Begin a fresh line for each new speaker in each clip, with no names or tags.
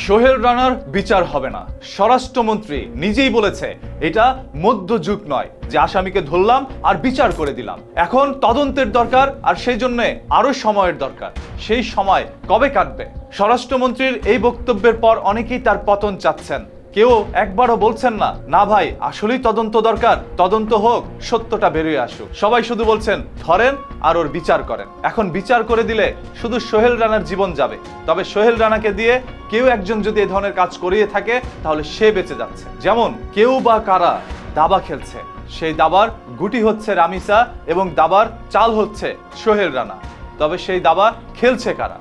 সোহেল রানার বিচার হবে না। স্বরাষ্ট্রমন্ত্রী নিজেই বলেছে এটা মধ্যযুগ নয় যে আসামিকে ধরলাম আর বিচার করে দিলাম। এখন তদন্তের দরকার, আর সেই জন্য আরো সময়ের দরকার। সেই সময় কবে কাটবে? স্বরাষ্ট্রমন্ত্রীর এই বক্তব্যের পর অনেকেই তার পতন চাচ্ছেন। কেউ একবারও বলছেন না না ভাই আসলেই তদন্ত দরকার, তদন্ত হোক, সত্যটা বেরিয়ে আসুক। সবাই শুধু বলছেন ধরেন আর ওর বিচার করেন। এখন বিচার করে দিলে শুধু সোহেল রানার জীবন যাবে। তবে সোহেল রানাকে দিয়ে কেউ একজন যদি এই ধরনের কাজ করিয়ে থাকে তাহলে সে বেঁচে যাচ্ছে। যেমন কেউ বা কারা দাবা খেলছে, সেই দাবার গুটি হচ্ছে রামিসা এবং দাবার চাল হচ্ছে সোহেল রানা। তবে সেই দাবা খেলছে কারা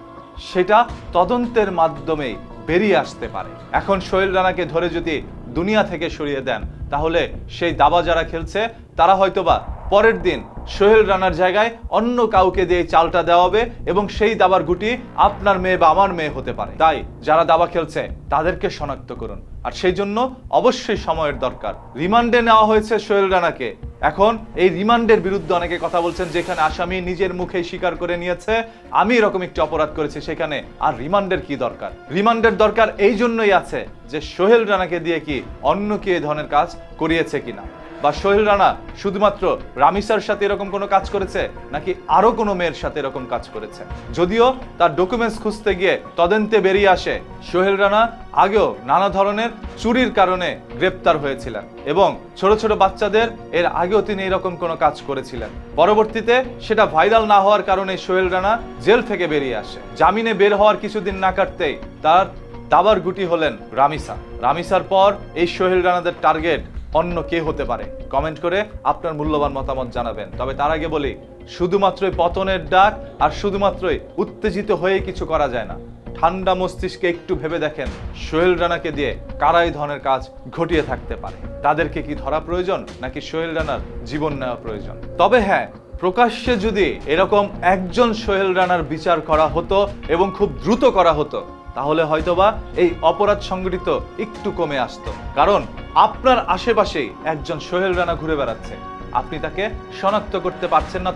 সেটা তদন্তের মাধ্যমেই বেরিয়ে আসতে পারে। এখন সোহেল রানাকে ধরে যদি দুনিয়া থেকে সরিয়ে দেন তাহলে সেই দাবা যারা খেলছে তারা হয়তোবা পরের দিন সোহেল রানার জায়গায় অন্য কাউকে দিয়ে চালটা দেওয়া হবে এবং সেই দাবার গুটি আপনার মেয়ে বা আমার মেয়ে হতে পারে। তাই যারা দাবা খেলছে তাদেরকে শনাক্ত করুন, আর সেই জন্য অবশ্যই সময়ের দরকার। রিমান্ডে নেওয়া হয়েছে সোহেল রানাকে। এখন এই রিমান্ডের বিরুদ্ধে অনেকে কথা বলছেন, যেখানে আসামি নিজের মুখে স্বীকার করে নিয়েছে আমি এরকম একটি অপরাধ করেছি, সেখানে আর রিমান্ডের কি দরকার? রিমান্ডের দরকার এই জন্যই আছে যে সোহেল রানাকে দিয়ে কি অন্য কি এই ধরনের কাজ করিয়েছে কিনা, বা সোহেল রানা শুধুমাত্র রামিসার সাথে এরকম কোনো কাজ করেছে নাকি আরো কোনো মেয়ের সাথে এরকম কাজ করেছে। যদিও তার ডকুমেন্টস খুঁজতে গিয়ে তদন্তে বেরিয়ে আসে সোহেল রানা আগেও নানা ধরনের চুরির কারণে গ্রেপ্তার হয়েছিলেন এবং ছোট ছোট বাচ্চাদের এর আগেও তিনি এরকম কোনো কাজ করেছিলেন। পরবর্তীতে সেটা ভাইরাল না হওয়ার কারণে সোহেল রানা জেল থেকে বেরিয়ে আসে। জামিনে বের হওয়ার কিছুদিন না কাটতেই তার দাবার গুটি হলেন রামিসা। রামিসার পর এই সোহেল রানাদের টার্গেট অন্য কে হতে পারে? কমেন্ট করে আপনার মূল্যবান মতামত জানাবেন। তবে তার আগে বলি, শুধুমাত্রই পতনের ডাক আর শুধুমাত্রই উত্তেজিত হয়ে কিছু করা যায় না। ঠান্ডা মস্তিষ্কে একটু ভেবে দেখেন সোহেল রানাকে দিয়ে কারা এই ধরনের কাজ ঘটিয়ে থাকতে পারে। তাদেরকে কি ধরা প্রয়োজন নাকি সোহেল রানার জীবন নেওয়া প্রয়োজন? তবে হ্যাঁ, প্রকাশ্যে যদি এরকম একজন সোহেল রানার বিচার করা হতো এবং খুব দ্রুত করা হতো তাহলে হয়তোবা এই অপরাধ সংগঠিত একটু কমে আসতো। কারণ আপনার আশেপাশেই একজন সোহেল রানা ঘুরে বেড়াচ্ছে, আপনি তাকে শনাক্ত করতে পারছেন না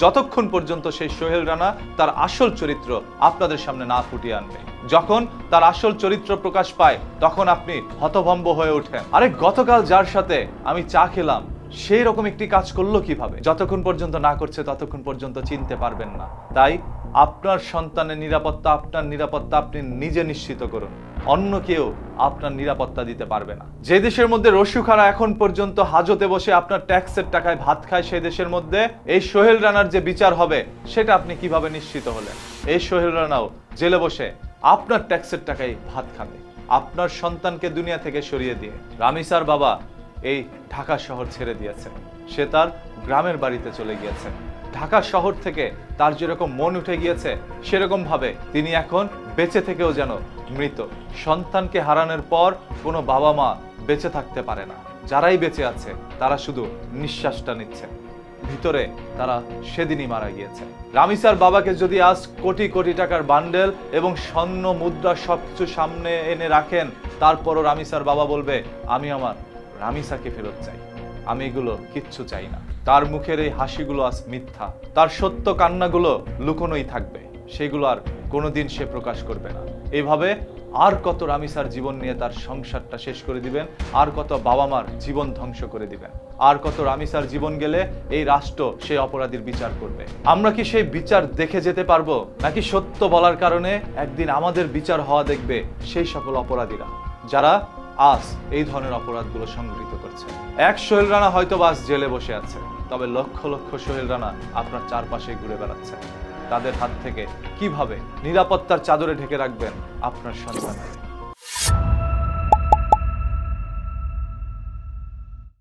যতক্ষণ পর্যন্ত সেই সোহেল রানা তার আসল চরিত্র আপনাদের সামনে না ফুটিয়ে আনবে। যখন তার আসল চরিত্র প্রকাশ পায় তখন আপনি হতভম্ব হয়ে ওঠেন, আরে গতকাল যার সাথে আমি চা খেলাম সেই রকম একটি কাজ করলো কিভাবে? যতক্ষণ পর্যন্ত না করছে ততক্ষণ পর্যন্ত চিনতে পারবেন না। তাই আপনার সন্তানের নিরাপত্তা, আপনার নিরাপত্তা আপনি নিজে নিশ্চিত করুন। অন্য কেউ আপনার নিরাপত্তা দিতে পারবে না। যে দেশের মধ্যে রসুখারা এখন পর্যন্ত হাজতে বসে আপনার ট্যাক্সের টাকায় ভাত খায়, সেই দেশের মধ্যে এই সোহেল রানার যে বিচার হবে সেটা আপনি কিভাবে নিশ্চিত হলেন? এই সোহেল রানাও জেলে বসে আপনার ট্যাক্সের টাকায় ভাত খাবে, আপনার সন্তানকে দুনিয়া থেকে সরিয়ে দিয়ে। রামিসার বাবা এই ঢাকা শহর ছেড়ে দিয়েছে, সে তার গ্রামের বাড়িতে চলে গিয়েছে। ঢাকা শহর থেকে তার যেরকম মন উঠে গিয়েছে সেরকম ভাবে তিনি এখন বেঁচে থেকেও যেন মৃত। সন্তানকে হারানোর পর কোনো বাবা মা বেঁচে থাকতে পারে না। যারাই বেঁচে আছে তারা শুধু নিঃশ্বাসটা নিচ্ছে, ভিতরে তারা সেদিনই মারা গিয়েছে। রামিসার বাবাকে যদি আজ কোটি কোটি টাকার বান্ডেল এবং স্বর্ণ মুদ্রা সবকিছু সামনে এনে রাখেন, তারপরও রামিসার বাবা বলবে আমি আমার রামিসাকে ফেরত চাই, আমি এগুলো কিচ্ছু চাই না। তার মুখের এই হাসিগুলো আজ মিথ্যা, তার সত্য কান্নাগুলো লুকোনোই থাকবে, সেগুলো আর কোনোদিন সে প্রকাশ করবে না। এইভাবে আর কত রামিসার জীবন নিয়ে তার সংসারটা শেষ করে দিবেন, আর কত বাবা মার জীবন ধ্বংস করে দিবেন, আর কত রামিসার জীবন গেলে এই রাষ্ট্র সেই অপরাধীর বিচার করবে। আমরা কি সেই বিচার দেখে যেতে পারবো, নাকি সত্য বলার কারণে একদিন আমাদের বিচার হওয়া দেখবে সেই সকল অপরাধীরা যারা আজ এই ধরনের অপরাধগুলো সংঘটিত করছে? এক সোহেল রানা হয়তো আজ জেলে বসে আছে, তবে লক্ষ লক্ষ সোহেল রানা আপনার চারপাশে ঘুরে বেড়াচ্ছে। তাদের হাত থেকে কিভাবে নিরাপত্তার চাদরে ঢেকে রাখবেন আপনার সন্তান?